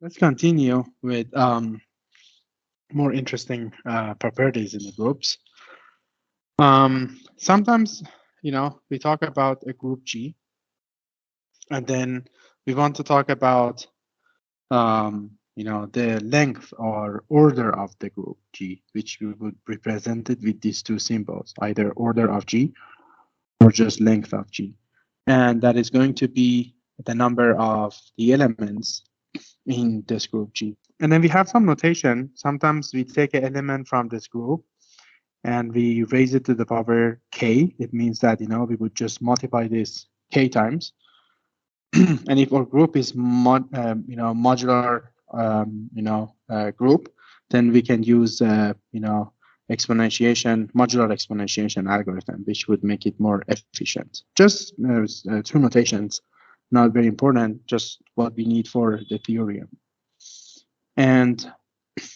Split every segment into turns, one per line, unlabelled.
Let's continue with more interesting properties in the groups. Sometimes, we talk about a group G, and then we want to talk about, the length or order of the group G, which we would represent it with these two symbols, either order of G or just length of G. And that is going to be the number of the elements in this group G. And then we have some notation. Sometimes we take an element from this group and we raise it to the power k. It means that, we would just multiply this k times. And if our group is modular, group, then we can use, modular exponentiation algorithm, which would make it more efficient. Just two notations, not very important, just what we need for the theorem. And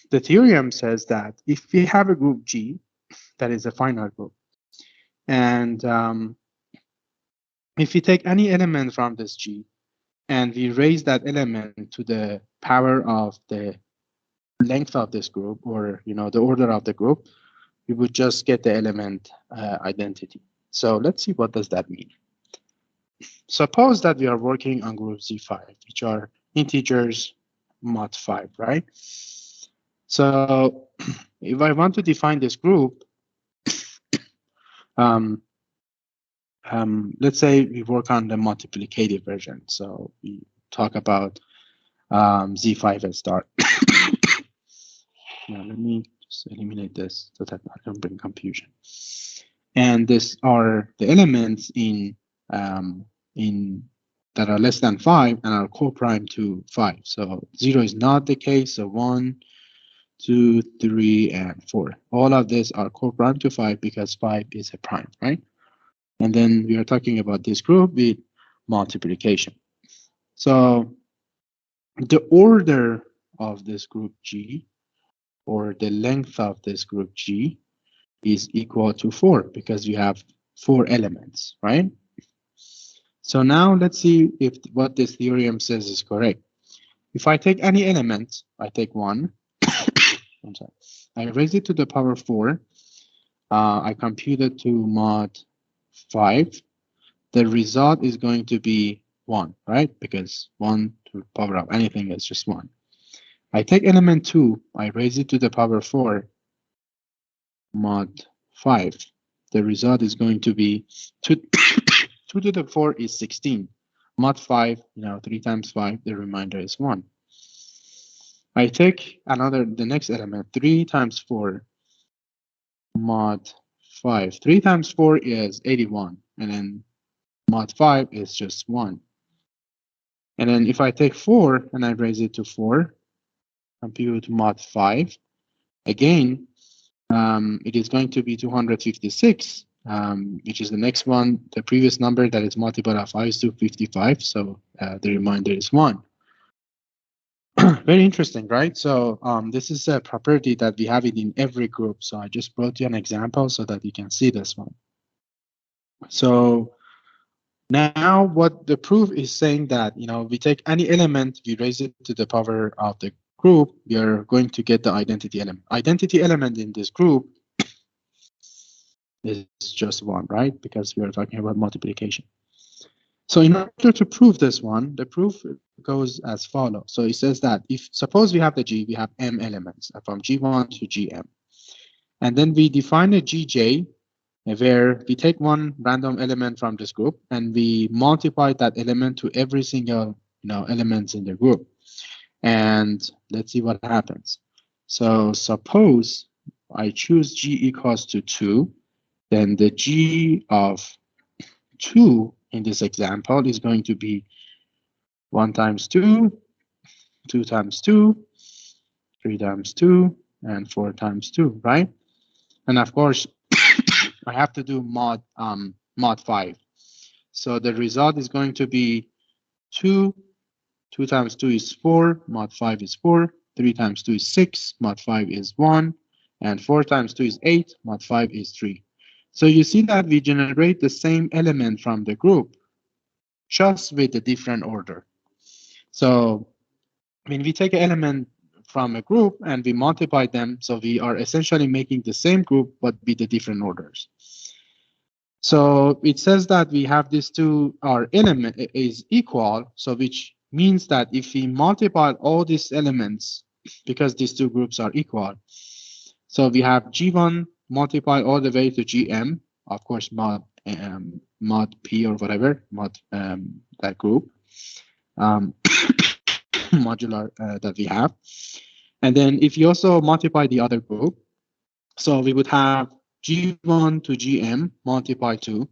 the theorem says that if we have a group G, that is a finite group, and if we take any element from this G and we raise that element to the power of the length of this group, or the order of the group, we would just get the element identity. So let's see, what does that mean? Suppose that we are working on group Z5, which are integers mod 5, right? So if I want to define this group, let's say we work on the multiplicative version. So we talk about Z5 at start. Now let me just eliminate this so that I don't bring confusion. And these are the elements in that are less than 5 and are co-prime to 5. So 0 is not the case. So 1, 2, 3, and 4. All of these are co-prime to 5 because 5 is a prime, right? And then we are talking about this group with multiplication. So the order of this group G, or the length of this group G, is equal to 4 because you have 4 elements, right? So now let's see if what this theorem says is correct. If I take any element, I take 1, I'm sorry, I raise it to the power 4, I compute it to mod 5, the result is going to be 1, right? Because 1 to the power of anything is just 1. I take element 2, I raise it to the power 4, mod 5. The result is going to be 2, 2 to the 4 is 16. Mod 5, 3 times 5, the remainder is 1. I take the next element, 3 times 4, mod 5. 3 times 4 is 81, and then mod 5 is just 1. And then if I take 4 and I raise it to 4, compute mod 5, again, it is going to be 256, which is the next one. The previous number that is multiple of 5 is 255, so the remainder is 1. Very interesting, right? So this is a property that we have it in every group. So I just brought you an example so that you can see this one. So now what the proof is saying that, we take any element, we raise it to the power of the group, we are going to get the identity element. Identity element in this group is just 1, right? Because we are talking about multiplication. So in order to prove this one, the proof goes as follows. So it says that if suppose we have the G, we have M elements from G1 to Gm. And then we define a Gj where we take one random element from this group and we multiply that element to every single elements in the group. And let's see what happens. So suppose I choose G equals to 2, then the G of 2 in this example is going to be 1 times 2, 2 times 2, 3 times 2, and 4 times 2, right? And of course, I have to do mod 5. So the result is going to be 2. 2 times 2 is 4, mod 5 is 4. 3 times 2 is 6, mod 5 is 1. And 4 times 2 is 8, mod 5 is 3. So you see that we generate the same element from the group, just with a different order. So when we take an element from a group and we multiply them, so we are essentially making the same group but with the different orders. So it says that we have these two, our element is equal, so which means that if we multiply all these elements, because these two groups are equal, so we have G1 multiplied all the way to Gm, of course, mod P or whatever, mod that group, modular that we have. And then if you also multiply the other group, so we would have G1 to Gm multiplied to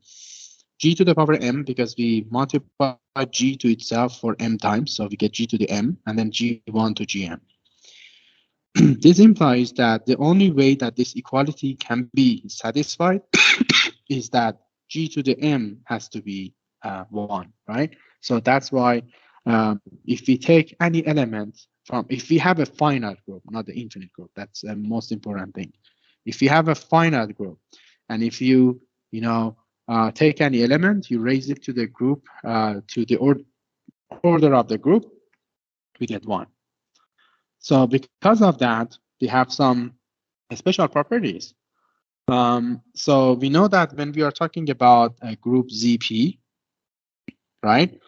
G to the power m, because we multiply G to itself for m times, so we get G to the m, and then G1 to Gm. This implies that the only way that this equality can be satisfied is that G to the m has to be 1, right? So that's why if we take any element from, if we have a finite group, not the infinite group, that's the most important thing. If you have a finite group, and if you, take any element, you raise it to the group, to the order of the group, we get 1. So because of that, we have some special properties. So we know that when we are talking about a group ZP, right?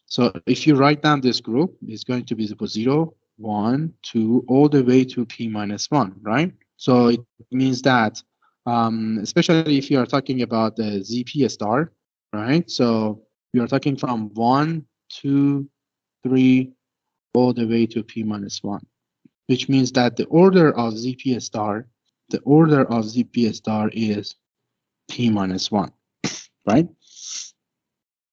So if you write down this group, it's going to be 0, 1, 2, all the way to P minus 1, right? So it means that, especially if you are talking about the ZP star, right? So we are talking from 1, 2, 3, all the way to P minus 1, which means that the order of ZP star, is P minus 1, right?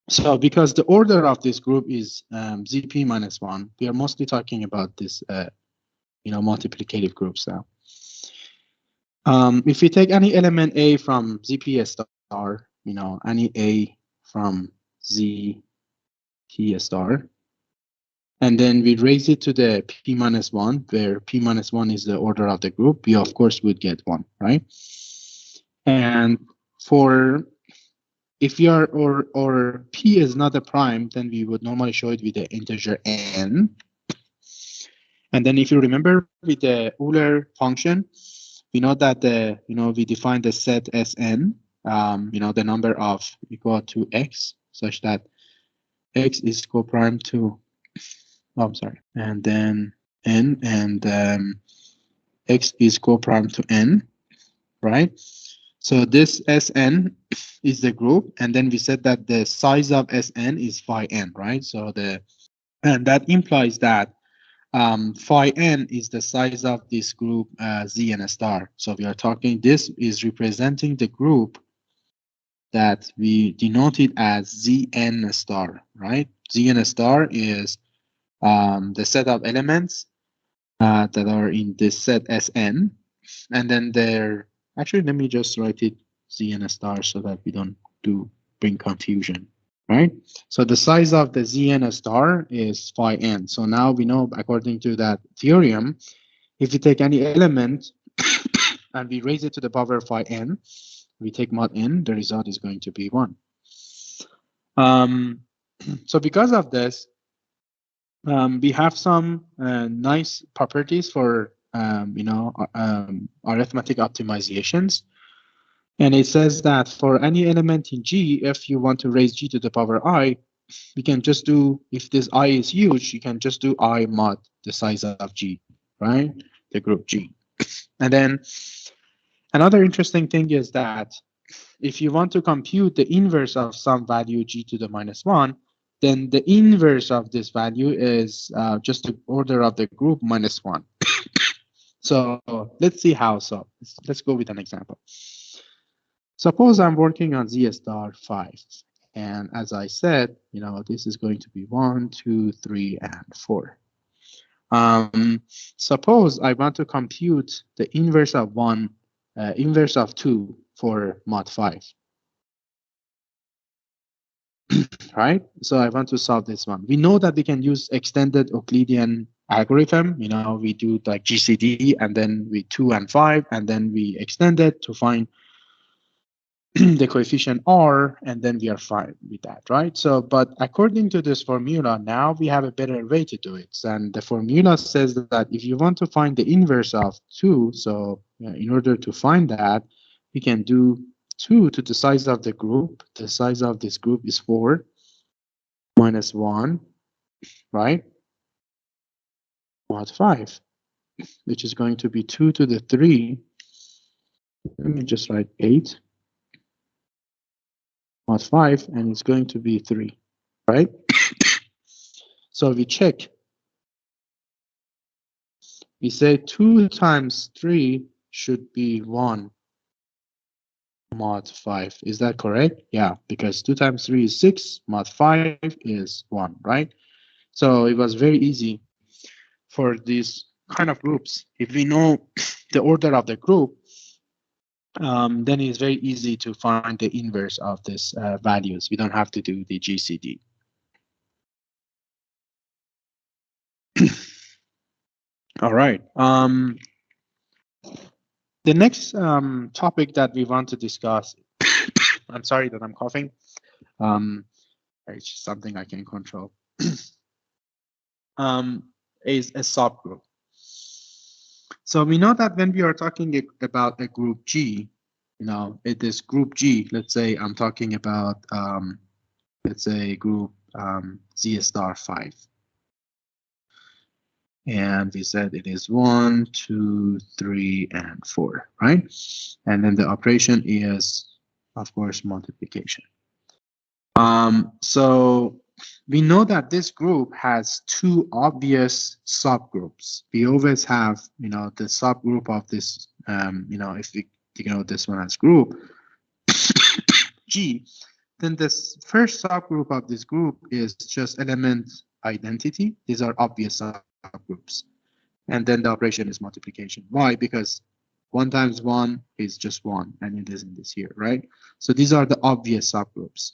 So because the order of this group is ZP minus 1, we are mostly talking about this, multiplicative groups now. If we take any element A from ZP star, any A from ZP star, and then we raise it to the P minus 1, where P minus 1 is the order of the group, we of course would get 1, right? And if we are, or P is not a prime, then we would normally show it with the integer n. And then if you remember with the Euler function, we know that we define the set Sn, the number of equal to x, such that x is co-prime to, and then n, and x is co-prime to n, right? So this Sn is the group, and then we said that the size of Sn is phi n, right? So and that implies that phi n is the size of this group Zn star. So we are talking, this is representing the group that we denoted as Zn star, right? Zn star is the set of elements that are in this set Sn, and then actually, let me just write it Zn star so that we don't bring confusion, right? So the size of the Zn star is phi n. So now we know, according to that theorem, if we take any element and we raise it to the power phi n, we take mod n, the result is going to be 1. So because of this, we have some nice properties for arithmetic optimizations. And it says that for any element in G, if you want to raise G to the power I, we can just do, if this I is huge, you can just do I mod the size of G, right? The group G. And then another interesting thing is that if you want to compute the inverse of some value G to the minus 1, then the inverse of this value is just the order of the group minus 1. So let's see how. So let's go with an example. Suppose I'm working on Z star 5. And as I said, this is going to be 1, 2, 3, and 4. Suppose I want to compute the inverse of 1, inverse of 2 for mod 5. Right? So I want to solve this one. We know that we can use extended Euclidean algorithm. We do like GCD, and then we 2 and 5, and then we extend it to find the coefficient r, and then we are fine with that, right? So, but according to this formula, now we have a better way to do it. And the formula says that if you want to find the inverse of 2, so in order to find that, we can do 2 to the size of the group. The size of this group is 4 minus 1, right? Mod 5, which is going to be 2 to the 3. Let me just write 8 mod 5, and it's going to be 3, right? So we check. We say 2 times 3 should be 1 mod 5. Is that correct? Yeah, because 2 times 3 is 6, mod 5 is 1, right? So it was very easy for these kind of groups. If we know the order of the group, then it's very easy to find the inverse of these values. We don't have to do the GCD. All right. The next topic that we want to discuss, I'm sorry that I'm coughing. It's something I can control. Is a subgroup. So we know that when we are talking about a group G, it is group G. Let's say I'm talking about, let's say group Z star 5. And we said it is 1, 2, 3, and 4, right? And then the operation is, of course, multiplication. So we know that this group has 2 obvious subgroups. We always have, the subgroup of this, if we this one as group G, then this first subgroup of this group is just element identity. These are obvious subgroups. And then the operation is multiplication. Why? Because 1 times 1 is just 1, and it isn't this here, right? So these are the obvious subgroups.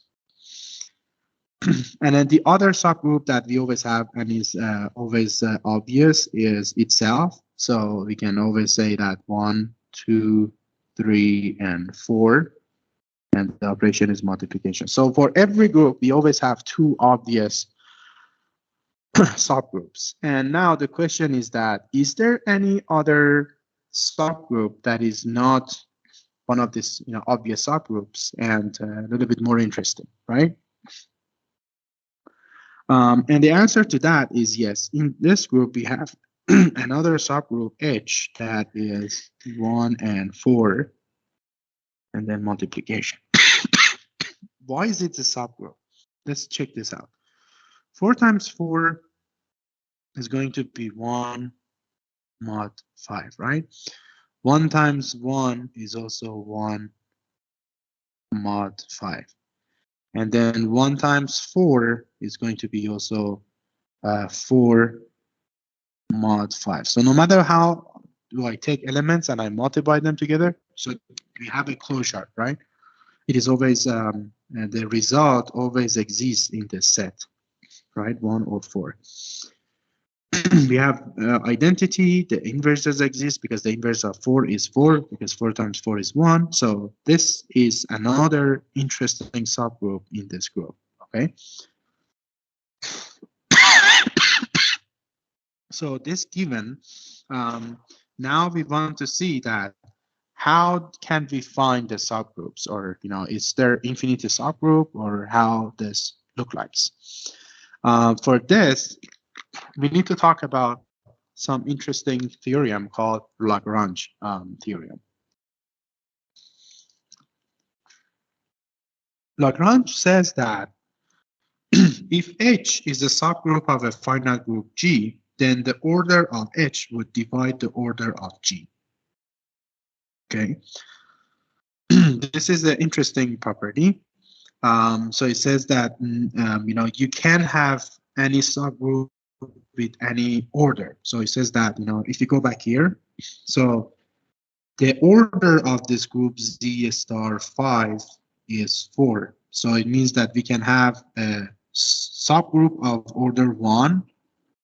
And then the other subgroup that we always have and is always obvious is itself. So we can always say that 1, 2, 3, and 4. And the operation is multiplication. So for every group, we always have 2 obvious subgroups. And now the question is that, is there any other subgroup that is not one of these obvious subgroups and a little bit more interesting, right? And the answer to that is yes. In this group, we have another subgroup H that is 1 and 4, and then multiplication. Why is it a subgroup? Let's check this out. 4 times 4 is going to be 1 mod 5, right? 1 times 1 is also 1 mod 5. And then 1 times 4 is going to be also 4 mod 5. So no matter how do I take elements and I multiply them together, so we have a closure, right? It is always, the result always exists in the set, right? 1 or 4. We have identity, the inverses exist because the inverse of 4 is 4, because 4 times 4 is 1. So this is another interesting subgroup in this group, okay? So this given, now we want to see that how can we find the subgroups, or is there infinity subgroup, or how this look like? For this, we need to talk about some interesting theorem called Lagrange theorem. Lagrange says that if H is a subgroup of a finite group G, then the order of H would divide the order of G. Okay. This is an interesting property. So it says that you can have any subgroup with any order. So it says that if you go back here, so the order of this group Z star 5 is 4. So it means that we can have a subgroup of order 1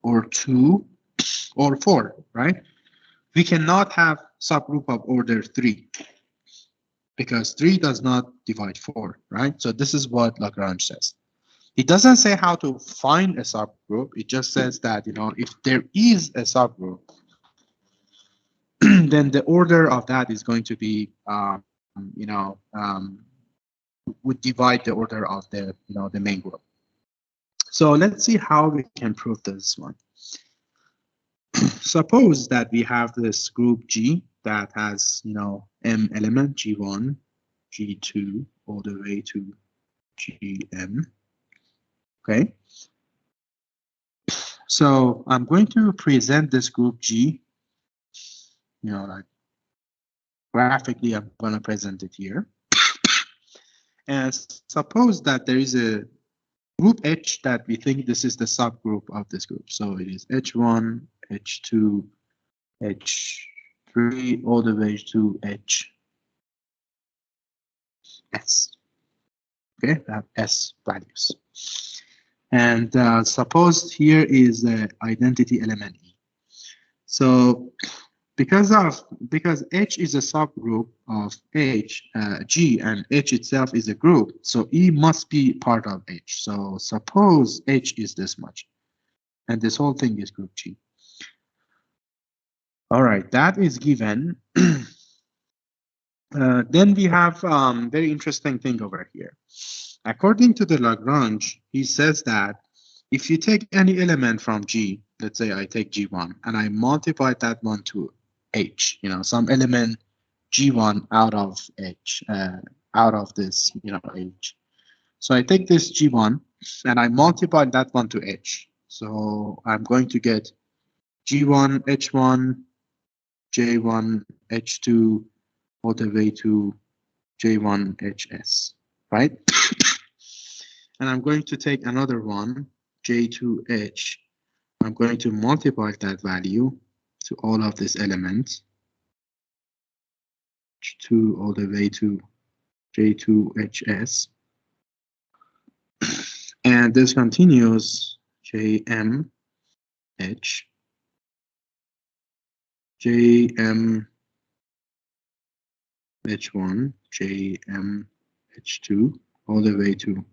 or 2 or 4, right? We cannot have subgroup of order 3. because 3 does not divide 4, right? So this is what Lagrange says. It doesn't say how to find a subgroup. It just says that, if there is a subgroup, then the order of that is going to be, would divide the order of the, the main group. So let's see how we can prove this one. Suppose that we have this group G that has, M element, G1, G2, all the way to Gm. Okay. So I'm going to present this group G, like graphically, I'm going to present it here. And suppose that there is a group H that we think this is the subgroup of this group. So it is H1, H2, H3, all the way to HS. Okay, we have S values. And suppose here is the identity element E. So because H is a subgroup of G, and H itself is a group, so E must be part of H. So suppose H is this much, and this whole thing is group G. All right, that is given. Then we have very interesting thing over here. According to the Lagrange, he says that if you take any element from G, let's say I take G1, and I multiply that one to H, some element G1 out of H, out of this, H. So I take this G1 and I multiply that one to H. So I'm going to get G1, H1, J1, H2, all the way to J1, HS, right? And I'm going to take another one, J2H. I'm going to multiply that value to all of these elements, H2 all the way to J2HS. And this continues JMH, JMH1, JMH2, all the way to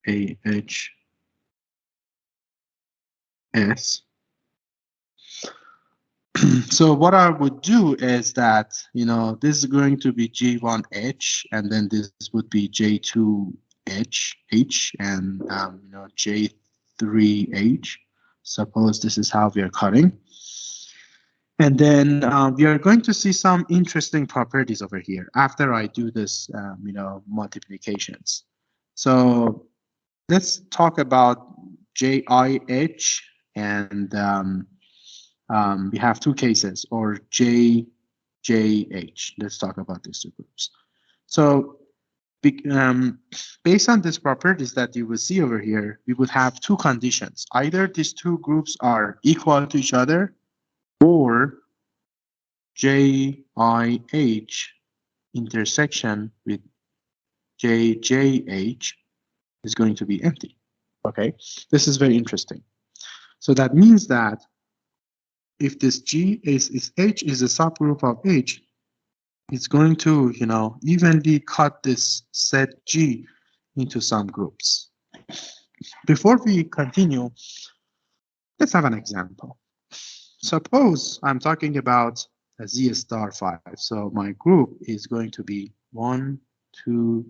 AHS. So what I would do is that, this is going to be G1H, and then this would be J2H, and, J3H. Suppose this is how we are cutting. And then we are going to see some interesting properties over here after I do this, multiplications. So let's talk about JIH, and we have two cases, or JJH. Let's talk about these two groups. So based on these properties that you will see over here, we would have two conditions. Either these two groups are equal to each other, or JIH intersection with JJH is going to be empty. Okay, this is very interesting. So that means that if this G is H is a subgroup of H, it's going to, evenly cut this set G into some groups. Before we continue, let's have an example. Suppose I'm talking about a Z star 5. So my group is going to be 1, 2,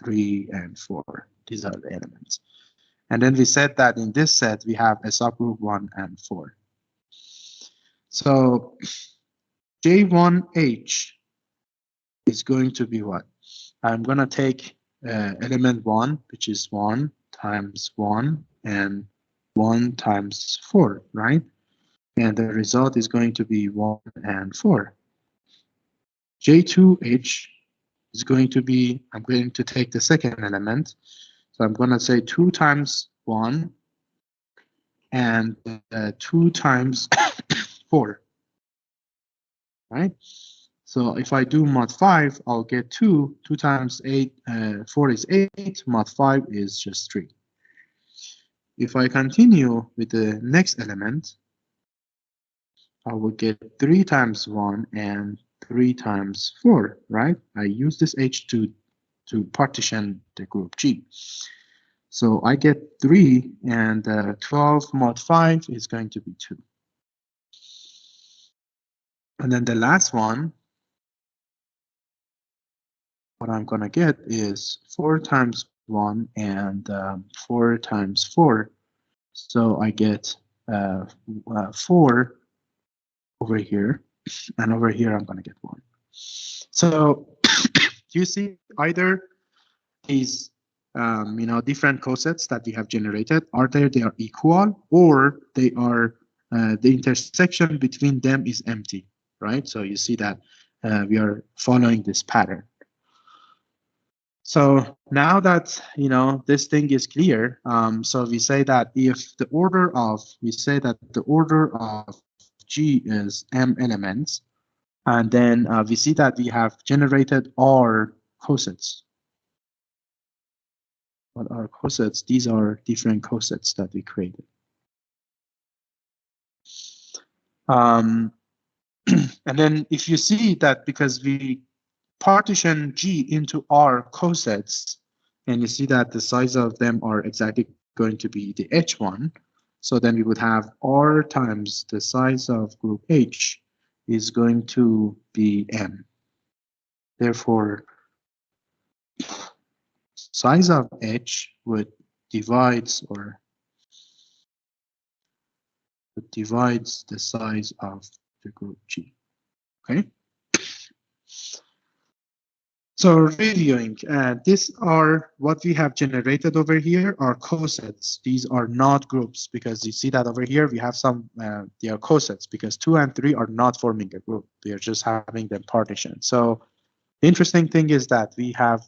3, and 4. These are the elements. And then we said that in this set, we have a subgroup 1 and 4. So J1H is going to be what? I'm going to take element 1, which is 1 times 1 and 1 times 4, right? And the result is going to be 1 and 4. J2H is going to be, I'm going to take the second element. So I'm going to say 2 times 1 and 2 times 4, right? So if I do mod 5, I'll get 2. 2 times 4 is 8. Mod 5 is just 3. If I continue with the next element, I will get 3 times 1 and 3 times 4, right? I use this H to partition the group G. So I get 3, and 12 mod 5 is going to be 2. And then the last one, what I'm going to get is 4 times 1 and 4 times 4. So I get 4 over here, and over here I'm going to get 1. So you see either these different cosets that we have generated, either they are equal or they are the intersection between them is empty, right? So you see that we are following this pattern. So now that this thing is clear, so we say that if the order of G is m elements, and then we see that we have generated R cosets. What are cosets? These are different cosets that we created. And then if you see that because we partition G into R cosets, and you see that the size of them are exactly going to be the H1, so then we would have R times the size of group H is going to be M. Therefore, size of H would divides the size of the group G. Okay. So reviewing, these are what we have generated over here are cosets. These are not groups, because you see that over here we have some, they are cosets because 2 and 3 are not forming a group. We are just having them partitioned. So the interesting thing is that we have,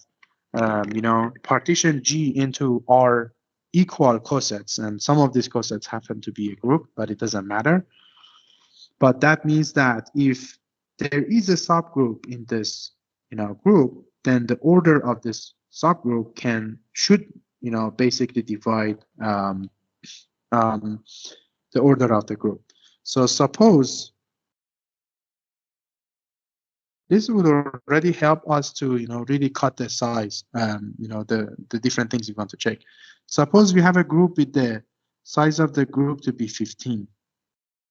partitioned G into R equal cosets, and some of these cosets happen to be a group, but it doesn't matter. But that means that if there is a subgroup in this group, then the order of this subgroup should basically divide the order of the group. So suppose this would already help us to really cut the size, the different things you want to check. Suppose we have a group with the size of the group to be 15,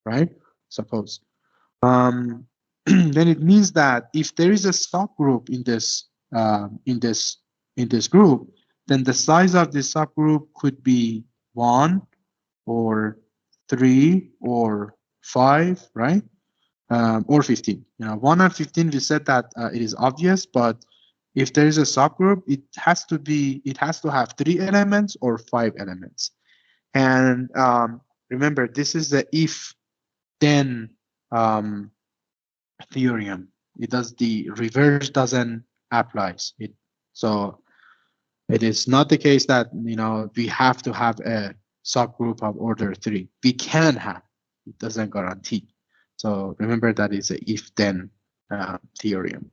right? Suppose. Then it means that if there is a subgroup in this group, then the size of this subgroup could be 1 or 3 or 5, right? Or 15. 1 and 15, we said that it is obvious, but if there is a subgroup, it has to have 3 elements or 5 elements. And remember, this is the if-then theorem. The reverse doesn't apply. So it is not the case that we have to have a subgroup of order 3. We can have. It doesn't guarantee. So remember that is a if-then theorem.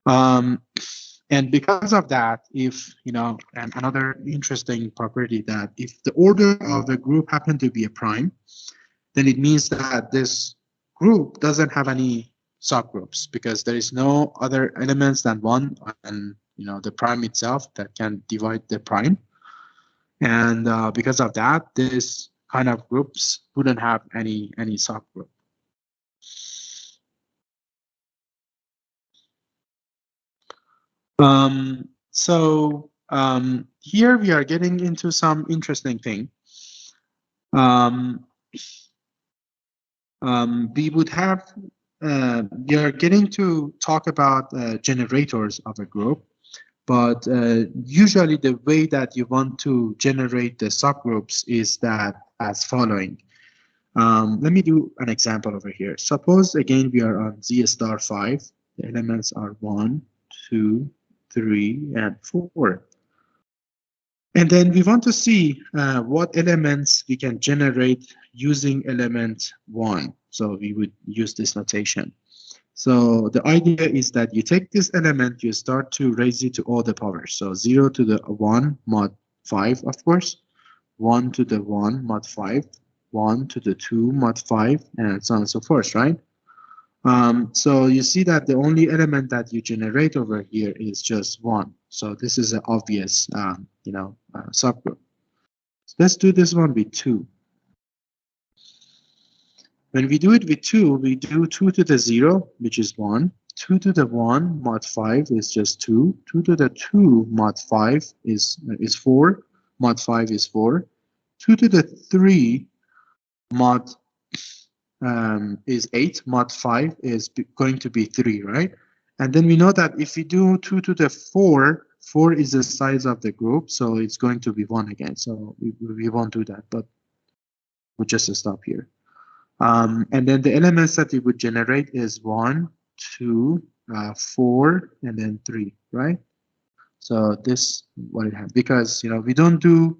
And because of that, if and another interesting property that if the order of the group happen to be a prime, then it means that this group doesn't have any subgroups, because there is no other elements than 1 and the prime itself that can divide the prime. And because of that, this kind of groups wouldn't have any subgroup. So here we are getting into some interesting thing. We would have, we are getting to talk about generators of a group, but usually the way that you want to generate the subgroups is that as following. Let me do an example over here. Suppose again we are on Z star 5. The elements are 1, 2, 3, and 4. And then we want to see what elements we can generate using element 1. So we would use this notation. So the idea is that you take this element, you start to raise it to all the powers. So 0 to the 1 mod 5, of course, 1 to the 1 mod 5, 1 to the 2 mod 5, and so on and so forth, right? So you see that the only element that you generate over here is just 1. So this is an obvious, subgroup. So let's do this one with 2. When we do it with 2, we do 2 to the 0, which is 1. 2 to the 1 mod 5 is just 2. 2 to the 2 mod 5 is 4. Mod 5 is 4. 2 to the 3 mod is 8. Mod 5 is going to be 3, right? And then we know that if we do 2 to the 4, 4 is the size of the group, so it's going to be 1 again. So we won't do that, but we'll just stop here. And then the elements that it would generate is 1, 2, 4, and then 3, right? So this what it has, because we don't do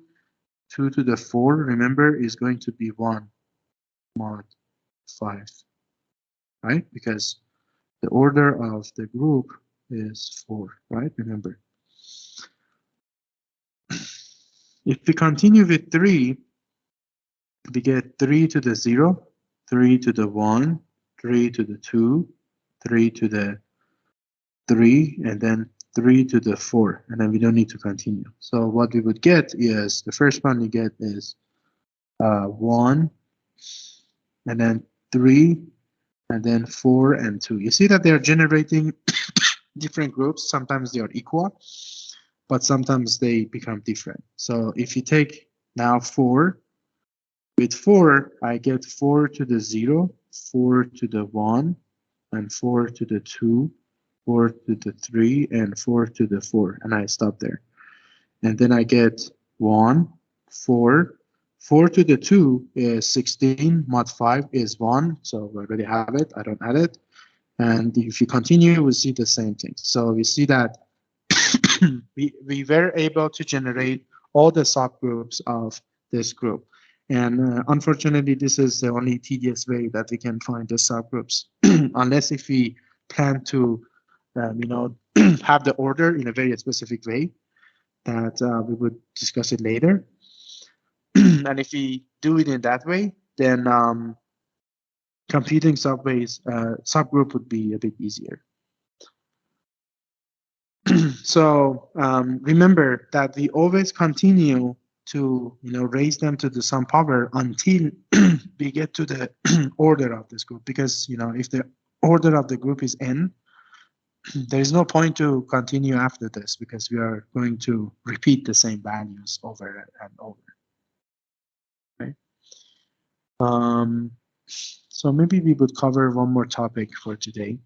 2 to the 4. Remember, is going to be 1 mod 5, right? Because the order of the group is 4, right? Remember. If we continue with 3, we get 3 to the 0, 3 to the 1, 3 to the 2, 3 to the 3, and then 3 to the 4, and then we don't need to continue. So what we would get is, the first one we get is 1, and then 3, and then 4 and 2. You see that they're generating different groups. Sometimes they are equal, but sometimes they become different. So if you take now 4, with 4, I get 4 to the 0, 4 to the 1, and 4 to the 2, 4 to the 3, and 4 to the 4, and I stop there. And then I get 1, 4, 4 to the 2 is 16, mod 5 is 1, so we already have it, I don't add it. And if you continue, we see the same thing. So we see that we were able to generate all the subgroups of this group. And unfortunately, this is the only tedious way that we can find the subgroups, unless if we plan to, have the order in a very specific way that we would discuss it later. And if we do it in that way, then computing subgroup would be a bit easier. So remember that we always continue to raise them to the sum power until we get to the order of this group, because if the order of the group is n, there is no point to continue after this, because we are going to repeat the same values over and over. Okay. So maybe we would cover one more topic for today.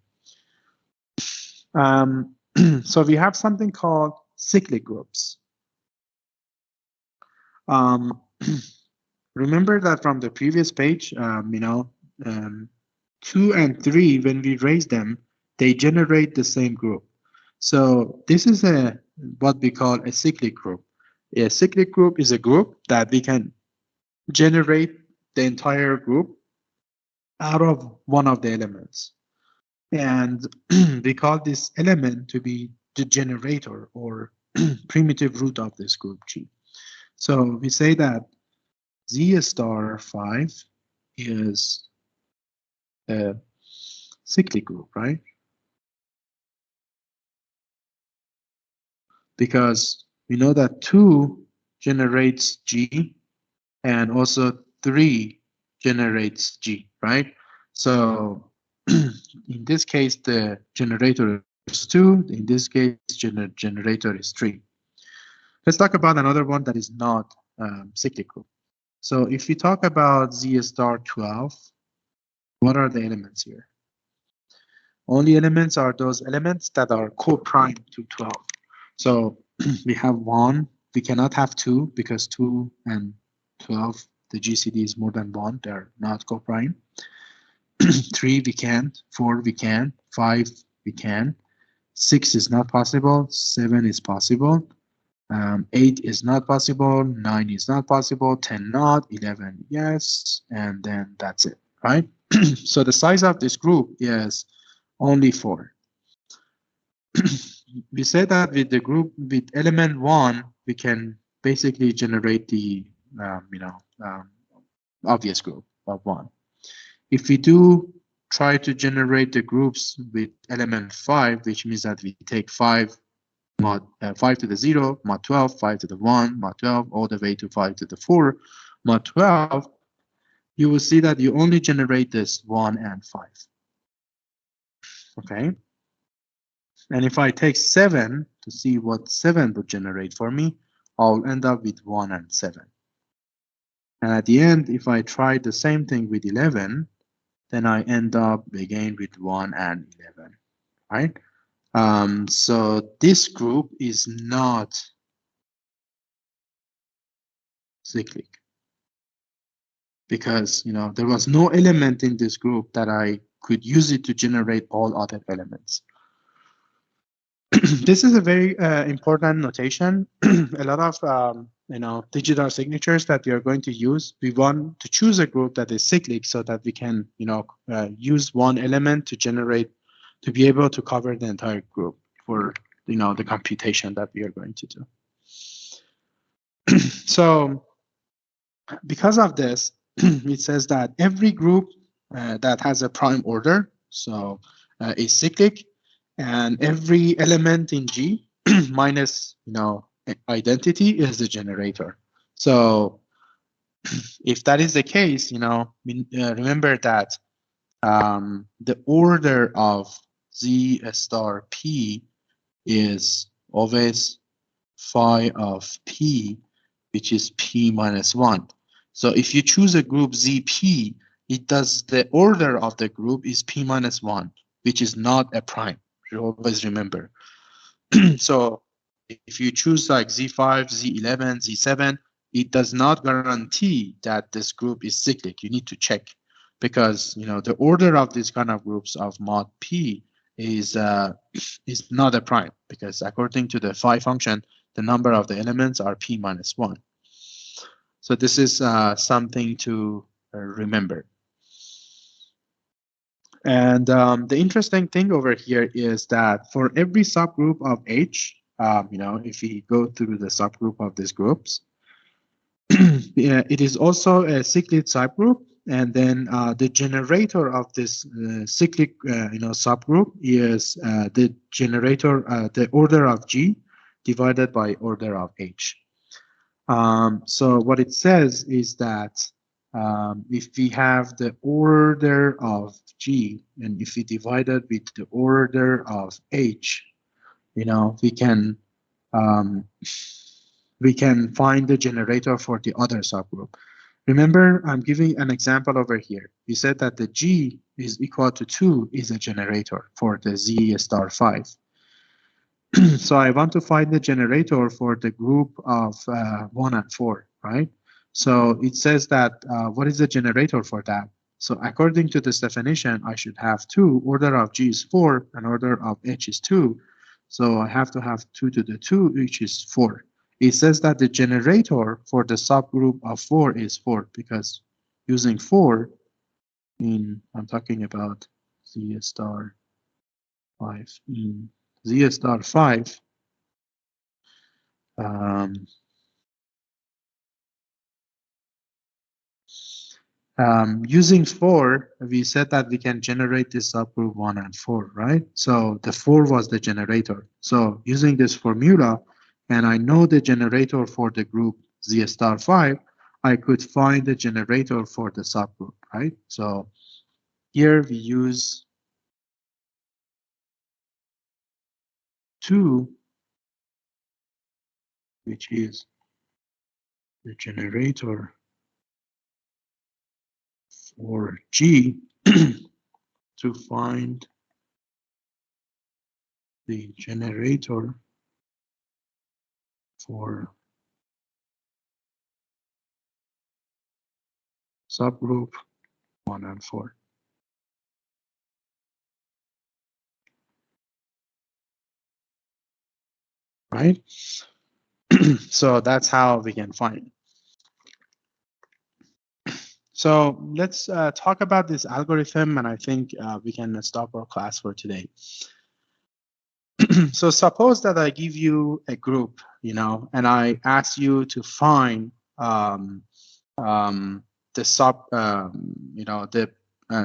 So we have something called cyclic groups. Remember that from the previous page, 2 and 3, when we raise them, they generate the same group. So this is what we call a cyclic group. A cyclic group is a group that we can generate the entire group out of one of the elements. And we call this element to be the generator or primitive root of this group G. So we say that Z star 5 is a cyclic group, right? Because we know that 2 generates G and also 3 generates G, right? So in this case, the generator is 2. In this case, generator is 3. Let's talk about another one that is not cyclic group. So if we talk about Z star 12, what are the elements here? Only elements are those elements that are co-prime to 12. So we have 1. We cannot have 2 because 2 and 12, the GCD is more than 1. They're not co-prime. 3 we can't. 4 we can. 5 we can. 6 is not possible. 7 is possible. 8 is not possible. 9 is not possible. 10 not. 11 yes. And then that's it, right? So the size of this group is only 4. We said that with the group, with element 1, we can basically generate the obvious group of 1. If we do try to generate the groups with element 5, which means that we take 5 mod 5 to the 0, mod 12, 5 to the 1, mod 12, all the way to 5 to the 4, mod 12, you will see that you only generate this 1 and 5. Okay. And if I take 7 to see what 7 would generate for me, I'll end up with 1 and 7. And at the end, if I try the same thing with 11, then I end up again with 1 and 11, right? So this group is not cyclic because there was no element in this group that I could use it to generate all other elements. This is a very important notation. A lot of digital signatures that we are going to use, we want to choose a group that is cyclic so that we can use one element to be able to cover the entire group for the computation that we are going to do. So because of this, it says that every group that has a prime order is cyclic, and every element in G minus identity is the generator. So if that is the case, remember that the order of Z star P is always phi of P, which is P minus 1. So if you choose a group ZP, the order of the group is P minus 1, which is not a prime. You always remember. So if you choose like Z5, Z11, Z7, it does not guarantee that this group is cyclic. You need to check because the order of these kind of groups of mod P is not a prime because according to the phi function, the number of the elements are P minus 1. So this is something to remember. And the interesting thing over here is that for every subgroup of H, if we go through the subgroup of these groups, it is also a cyclic subgroup. And then the generator of this cyclic subgroup is the generator, the order of G divided by order of H. So what it says is that if we have the order of G and if we divide it with the order of H, we can find the generator for the other subgroup. Remember, I'm giving an example over here. We said that the G is equal to 2 is a generator for the Z star 5. So I want to find the generator for the group of 1 and 4, right? So it says that what is the generator for that? So according to this definition, I should have 2. Order of G is 4 and order of H is 2. So I have to have 2 to the 2, which is 4. It says that the generator for the subgroup of 4 is 4 because using 4 I'm talking about Z star 5 in Z star 5. Using 4, we said that we can generate this subgroup 1 and 4, right? So the 4 was the generator. So using this formula, and I know the generator for the group Z star 5, I could find the generator for the subgroup, right? So here we use 2, which is the generator for G to find the generator for subgroup 1 and 4. Right? So that's how we can find it. So let's talk about this algorithm, and I think we can stop our class for today. So suppose that I give you a group, and I ask you to find the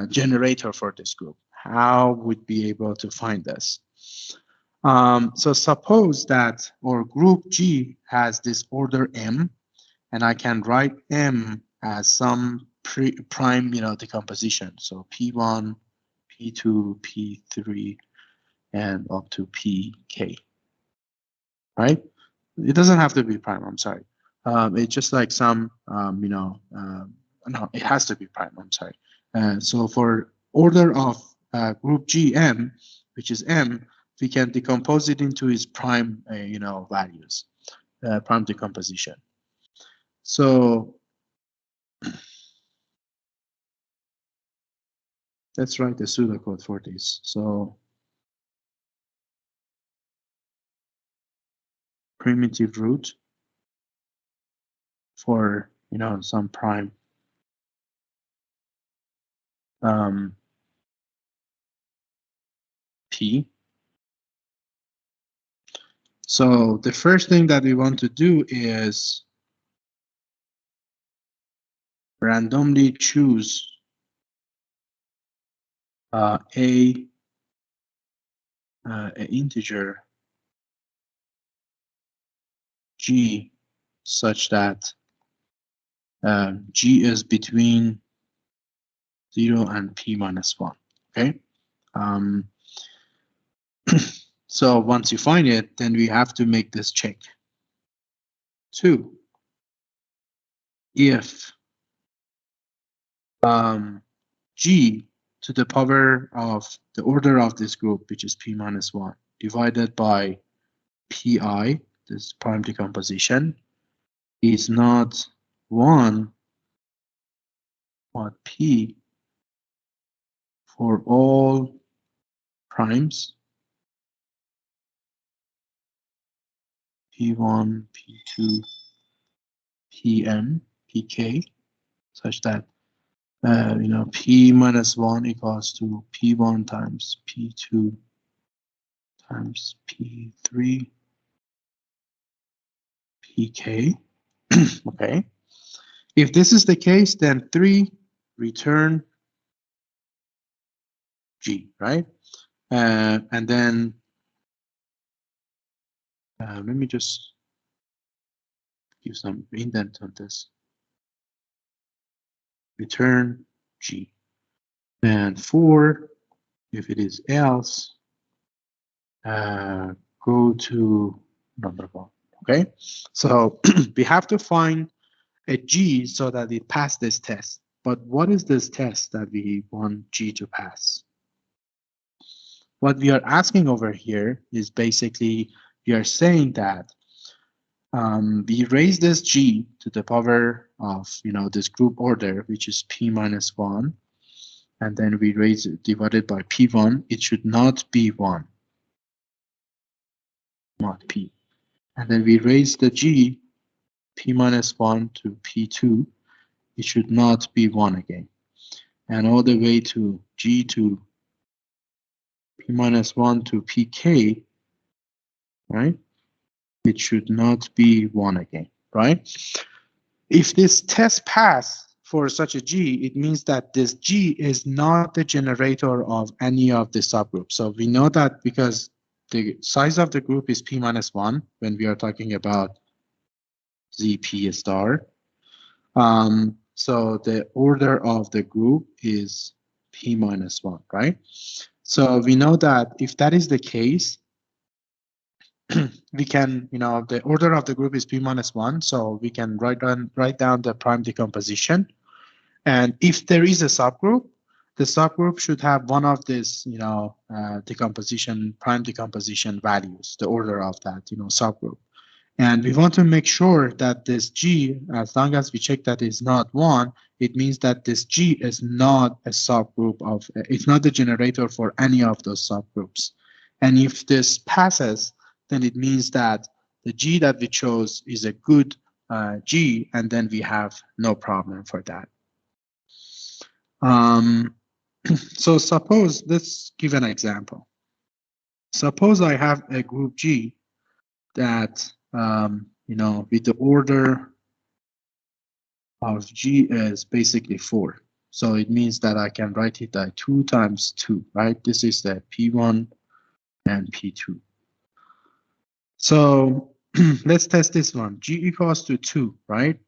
generator for this group. How would be able to find this? So suppose that our group G has this order M, and I can write M as some prime, decomposition. So P1, P2, P3, and up to PK, right? It doesn't have to be prime, I'm sorry. It's just like some, no, it has to be prime, I'm sorry. So for order of group GM, which is M, we can decompose it into its prime, values, prime decomposition. So let's write the pseudocode for this. So primitive root for, some prime P. So the first thing that we want to do is randomly choose an integer G such that G is between 0 and P minus 1, okay? So once you find it, then we have to make this check. 2, if G to the power of the order of this group, which is P minus 1, divided by Pi, this prime decomposition, is not 1, but P for all primes, P1, P2, Pn, Pk, such that P minus 1 equals to P1 times P2 times P3 Pk. Okay. If this is the case, then 3 return G, right? And then let me just give some indent on this. Return G. And 4, if it is else, go to number 1. Okay, so we have to find a G so that it passes this test. But what is this test that we want G to pass? What we are asking over here is basically we are saying that we raise this G to the power of this group order, which is P minus 1, and then we raise it divided by P1. It should not be 1, not P. And then we raise the G P minus 1 to P2. It should not be 1 again. And all the way to G to P minus 1 to Pk, right? It should not be 1 again, right? If this test pass for such a G, it means that this G is not the generator of any of the subgroups. So we know that because the size of the group is P minus 1 when we are talking about ZP star. So the order of the group is P minus 1, right? So we know that if that is the case, we can, the order of the group is P minus 1, so we can write down the prime decomposition. And if there is a subgroup, the subgroup should have one of these, prime decomposition values, the order of that, subgroup. And we want to make sure that this G, as long as we check that it's not 1, it means that this G is not a subgroup of, it's not the generator for any of those subgroups. And if this passes, then it means that the G that we chose is a good G, and then we have no problem for that. So suppose, let's give an example. Suppose I have a group G that with the order of G is basically 4. So it means that I can write it like 2 times 2, right? This is the P1 and P2. So let's test this one. G equals to 2, right?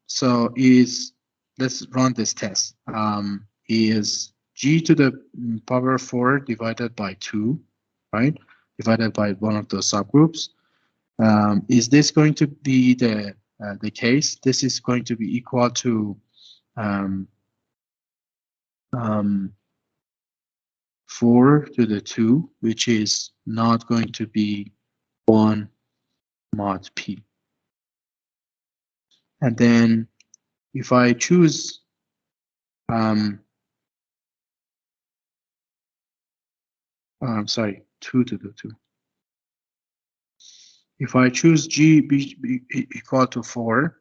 So let's run this test. Is G to the power 4 divided by 2, right? Divided by one of those subgroups. Is this going to be the case? This is going to be equal to 4 to the 2, which is not going to be 1 mod P. And then if I choose I'm sorry, 2 to the 2. If I choose G be equal to 4,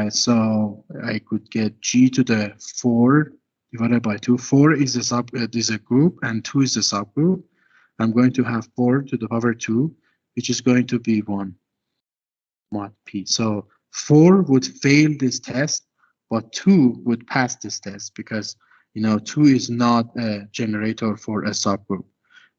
so I could get G to the 4 divided by 2. 4 is a group and 2 is a subgroup. I'm going to have 4 to the power 2, which is going to be 1 mod P. So 4 would fail this test, but 2 would pass this test because 2 is not a generator for a subgroup.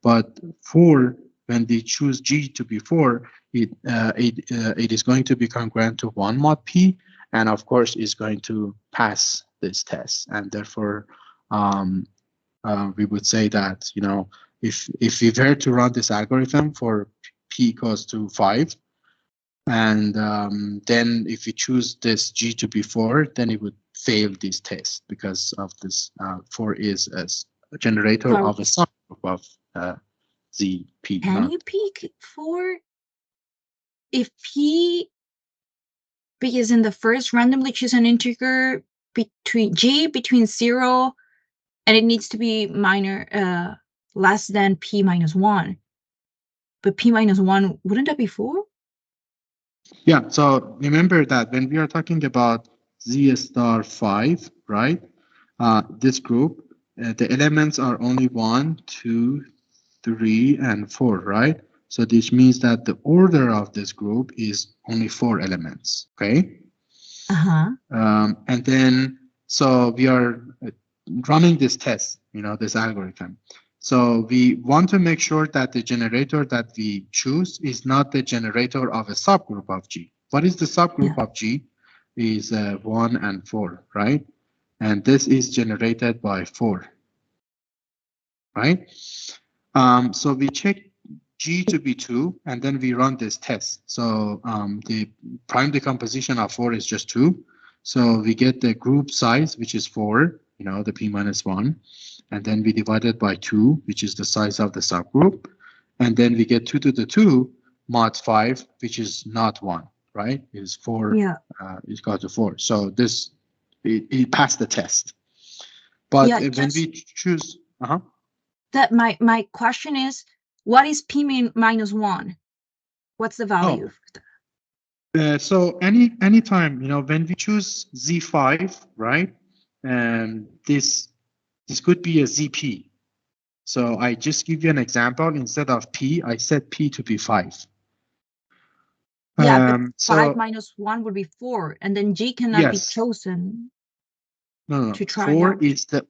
But 4, when we choose G to be 4, it is going to be congruent to 1 mod P, and of course is going to pass this test. And therefore, we would say that if we were to run this algorithm for P equals to 5, and then if we choose this G to be 4, then it would fail this test because of this 4 is a generator of a subgroup of Z P.
Can you pick 4 if P, because in the first randomly choose an integer between 0 and it needs to be less than P minus 1, but P minus 1, wouldn't that be 4?
Yeah, so remember that when we are talking about Z star 5, right? This group, the elements are only 1, 2, 3, and 4, right? So this means that the order of this group is only 4 elements, okay? And then, so we are running this test, this algorithm. So we want to make sure that the generator that we choose is not the generator of a subgroup of G. What is the subgroup of G? Is 1 and 4, right? And this is generated by 4, right? So we check G to be 2, and then we run this test. So the prime decomposition of 4 is just 2. So we get the group size, which is 4, the P minus 1. And then we divide it by 2, which is the size of the subgroup. And then we get 2 to the 2 mod 5, which is not 1, right? Is 4, is equal to 4. So this, it passed the test. But when we choose,
that my question is, what is P minus 1? What's the value for that?
So anytime, when we choose Z5, right? And this could be a ZP. So I just give you an example. Instead of P, I set P to be 5.
Yeah, but 5 minus 1 would be 4, and then G cannot be chosen.
No.
To try
4
out.
is the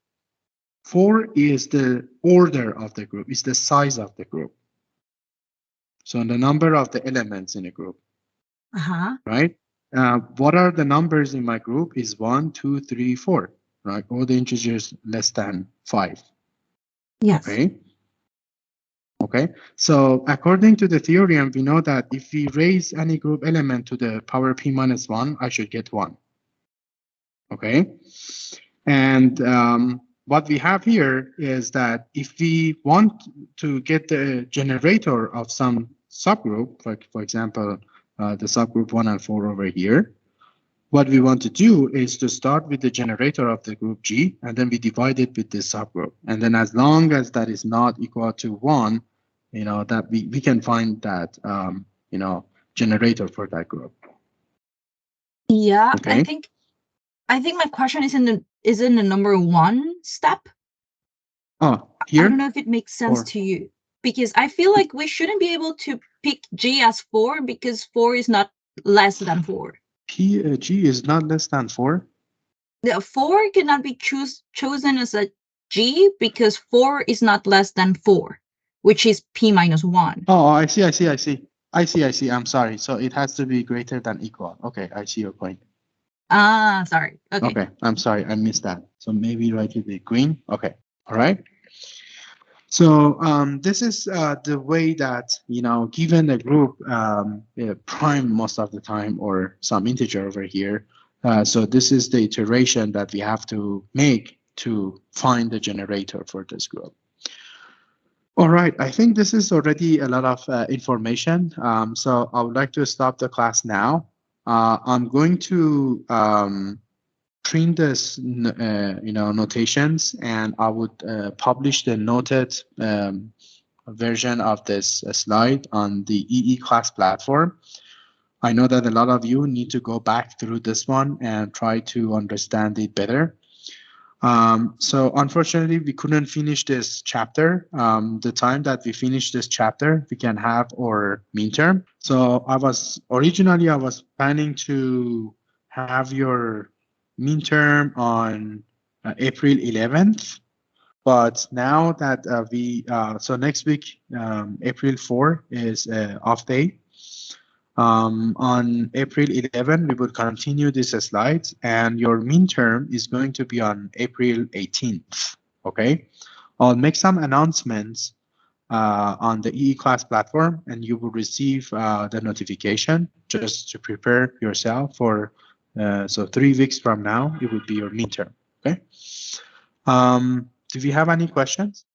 4 is the order of the group. It's the size of the group. So the number of the elements in a group. Right? What are the numbers in my group? Is 1, 2, 3, 4. Right? All the integers less than 5.
Yes.
Okay. So according to the theorem, we know that if we raise any group element to the power P minus 1, I should get 1. Okay. And what we have here is that if we want to get the generator of some subgroup, like for example, the subgroup 1 and 4 over here, what we want to do is to start with the generator of the group G, and then we divide it with this subgroup. And then as long as that is not equal to 1, that we can find that, generator for that group.
Yeah, okay. I think my question is in the number 1 step.
Oh, here?
I don't know if it makes sense to you, because I feel like we shouldn't be able to pick G as 4 because 4 is not less than 4.
G is not less than 4?
The 4 cannot be chosen as a G because 4 is not less than 4, which is P minus 1.
Oh, I see. I'm sorry. So it has to be greater than equal. Okay, I see your point.
Sorry.
Okay, I'm sorry, I missed that. So maybe write it with green. Okay, all right. So this is the way that, given a group prime most of the time or some integer over here. So this is the iteration that we have to make to find the generator for this group. All right, I think this is already a lot of information. So I would like to stop the class now. I'm going to print this, notations, and I would publish the noted version of this slide on the EE class platform. I know that a lot of you need to go back through this one and try to understand it better. So unfortunately, we couldn't finish this chapter. The time that we finish this chapter, we can have our midterm. So I was planning to have your midterm on April 11th. But now that so next week, April 4 is off day. On April 11, we will continue these slides, and your midterm is going to be on April 18th. Okay, I'll make some announcements on the EE class platform, and you will receive the notification just to prepare yourself for. So 3 weeks from now, it will be your midterm. Okay. Do we have any questions?